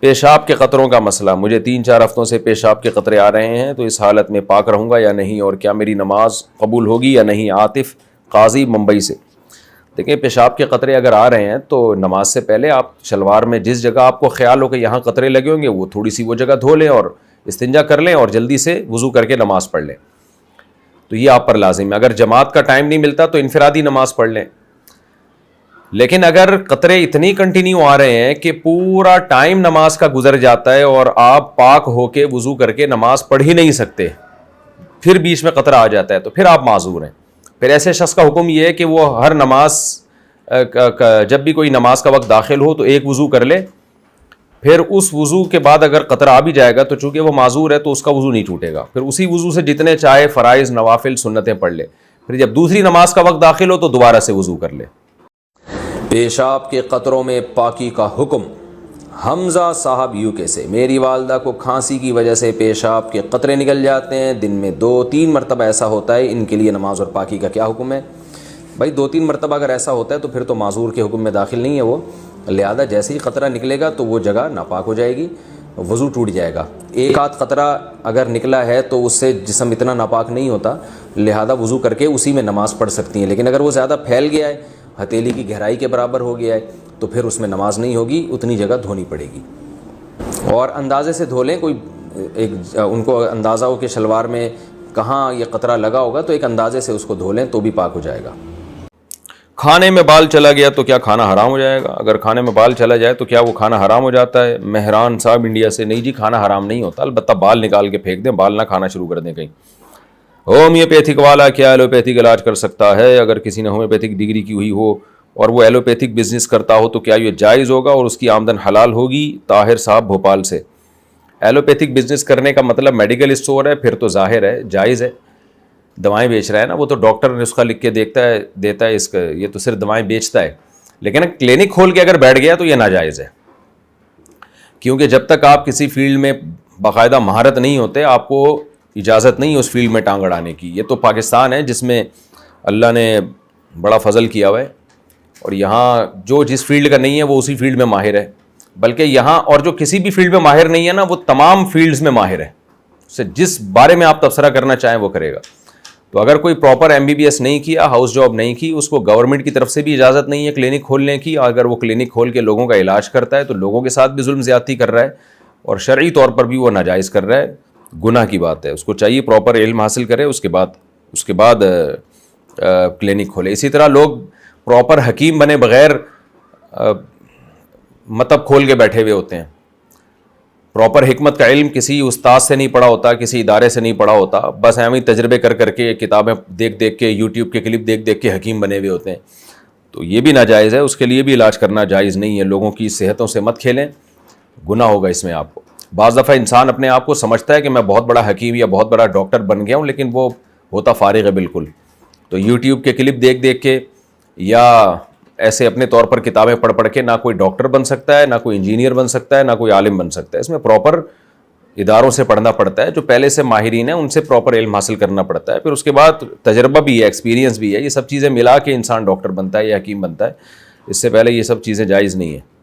پیشاب کے قطروں کا مسئلہ، مجھے 3-4 ہفتوں سے پیشاب کے قطرے آ رہے ہیں، تو اس حالت میں پاک رہوں گا یا نہیں، اور کیا میری نماز قبول ہوگی یا نہیں؟ عاطف قاضی ممبئی سے۔ دیکھیں پیشاب کے قطرے اگر آ رہے ہیں تو نماز سے پہلے آپ شلوار میں جس جگہ آپ کو خیال ہو کہ یہاں قطرے لگے ہوں گے وہ تھوڑی سی وہ جگہ دھو لیں اور استنجا کر لیں اور جلدی سے وضو کر کے نماز پڑھ لیں، تو یہ آپ پر لازم ہے۔ اگر جماعت کا ٹائم نہیں ملتا تو انفرادی نماز پڑھ لیں، لیکن اگر قطرے اتنی کنٹینیو آ رہے ہیں کہ پورا ٹائم نماز کا گزر جاتا ہے اور آپ پاک ہو کے وضو کر کے نماز پڑھ ہی نہیں سکتے، پھر بیچ میں قطرہ آ جاتا ہے، تو پھر آپ معذور ہیں۔ پھر ایسے شخص کا حکم یہ ہے کہ وہ ہر نماز جب بھی کوئی نماز کا وقت داخل ہو تو ایک وضو کر لے، پھر اس وضو کے بعد اگر قطرہ آ بھی جائے گا تو چونکہ وہ معذور ہے تو اس کا وضو نہیں ٹوٹے گا، پھر اسی وضو سے جتنے چاہے فرائض نوافل سنتیں پڑھ لے، پھر جب دوسری نماز کا وقت داخل ہو تو دوبارہ سے وضو کر لے۔ پیشاب کے قطروں میں پاکی کا حکم۔ حمزہ صاحب UK سے، میری والدہ کو کھانسی کی وجہ سے پیشاب کے قطرے نکل جاتے ہیں، دن میں 2-3 مرتبہ ایسا ہوتا ہے، ان کے لیے نماز اور پاکی کا کیا حکم ہے؟ بھائی 2-3 مرتبہ اگر ایسا ہوتا ہے تو پھر تو معذور کے حکم میں داخل نہیں ہے وہ، لہذا جیسے ہی قطرہ نکلے گا تو وہ جگہ ناپاک ہو جائے گی، وضو ٹوٹ جائے گا۔ ایک آدھ قطرہ اگر نکلا ہے تو اس سے جسم اتنا ناپاک نہیں ہوتا، لہذا وضو کر کے اسی میں نماز پڑھ سکتی ہیں، لیکن اگر وہ زیادہ پھیل گیا ہے، ہتھیلی کی گہرائی کے برابر ہو گیا ہے، تو پھر اس میں نماز نہیں ہوگی، اتنی جگہ دھونی پڑے گی۔ اور اندازے سے دھو لیں، کوئی ان کو اندازہ ہو کہ شلوار میں کہاں یہ قطرہ لگا ہوگا تو ایک اندازے سے اس کو دھو لیں تو بھی پاک ہو جائے گا۔ کھانے میں بال چلا گیا تو کیا کھانا حرام ہو جائے گا؟ اگر کھانے میں بال چلا جائے تو کیا وہ کھانا حرام ہو جاتا ہے؟ مہران صاحب انڈیا سے، نہیں جی کھانا حرام نہیں ہوتا، البتہ بال نکال کے پھینک دیں، بال نہ کھانا شروع کر دیں کہیں۔ ہومیوپیتھک والا کیا ایلوپیتھک علاج کر سکتا ہے؟ اگر کسی نے ہومیوپیتھک ڈگری کی ہوئی ہو اور وہ ایلوپیتھک بزنس کرتا ہو تو کیا یہ جائز ہوگا اور اس کی آمدن حلال ہوگی؟ طاہر صاحب بھوپال سے۔ ایلوپیتھک بزنس کرنے کا مطلب میڈیکل اسٹور ہے، پھر تو ظاہر ہے جائز ہے، دوائیں بیچ رہا ہے نا، وہ تو ڈاکٹر نسخہ لکھ کے دیتا ہے اس کا، یہ تو صرف دوائیں بیچتا ہے، لیکن کلینک کھول کے اگر بیٹھ گیا تو یہ ناجائز ہے، کیونکہ جب تک آپ کسی فیلڈ میں باقاعدہ مہارت نہیں ہوتے آپ کو اجازت نہیں ہے اس فیلڈ میں ٹانگ اڑانے کی۔ یہ تو پاکستان ہے جس میں اللہ نے بڑا فضل کیا ہوا ہے، اور یہاں جو جس فیلڈ کا نہیں ہے وہ اسی فیلڈ میں ماہر ہے، بلکہ یہاں اور جو کسی بھی فیلڈ میں ماہر نہیں ہے نا وہ تمام فیلڈز میں ماہر ہے، اسے جس بارے میں آپ تبصرہ کرنا چاہیں وہ کرے گا۔ تو اگر کوئی پراپر MBBS نہیں کیا، ہاؤس جاب نہیں کی، اس کو گورنمنٹ کی طرف سے بھی اجازت نہیں ہے کلینک کھولنے کی، اگر وہ کلینک کھول کے لوگوں کا علاج کرتا ہے تو لوگوں کے ساتھ بھی ظلم زیادتی کر رہا ہے اور شرعی طور پر بھی وہ ناجائز کر رہا ہے، گناہ کی بات ہے۔ اس کو چاہیے پراپر علم حاصل کرے، اس کے بعد کلینک کھولے۔ اسی طرح لوگ پراپر حکیم بنے بغیر مطب کھول کے بیٹھے ہوئے ہوتے ہیں، پراپر حکمت کا علم کسی استاد سے نہیں پڑھا ہوتا، کسی ادارے سے نہیں پڑھا ہوتا، بس ایویں تجربے کر کے کتابیں دیکھ کے یوٹیوب کے کلپ دیکھ کے حکیم بنے ہوئے ہوتے ہیں، تو یہ بھی ناجائز ہے، اس کے لیے بھی علاج کرنا جائز نہیں ہے۔ لوگوں کی صحتوں سے مت کھیلیں، گناہ ہوگا اس میں آپ کو۔ بعض دفعہ انسان اپنے آپ کو سمجھتا ہے کہ میں بہت بڑا حکیم یا بہت بڑا ڈاکٹر بن گیا ہوں، لیکن وہ ہوتا فارغ ہے بالکل۔ تو یوٹیوب کے کلپ دیکھ کے یا ایسے اپنے طور پر کتابیں پڑھ کے نہ کوئی ڈاکٹر بن سکتا ہے، نہ کوئی انجینئر بن سکتا ہے، نہ کوئی عالم بن سکتا ہے۔ اس میں پراپر اداروں سے پڑھنا پڑتا ہے، جو پہلے سے ماہرین ہیں ان سے پراپر علم حاصل کرنا پڑتا ہے، پھر اس کے بعد تجربہ بھی ہے، ایکسپیرینس بھی ہے، یہ سب چیزیں ملا کے انسان ڈاکٹر بنتا ہے یا حکیم بنتا ہے، اس سے پہلے یہ سب چیزیں جائز نہیں ہیں۔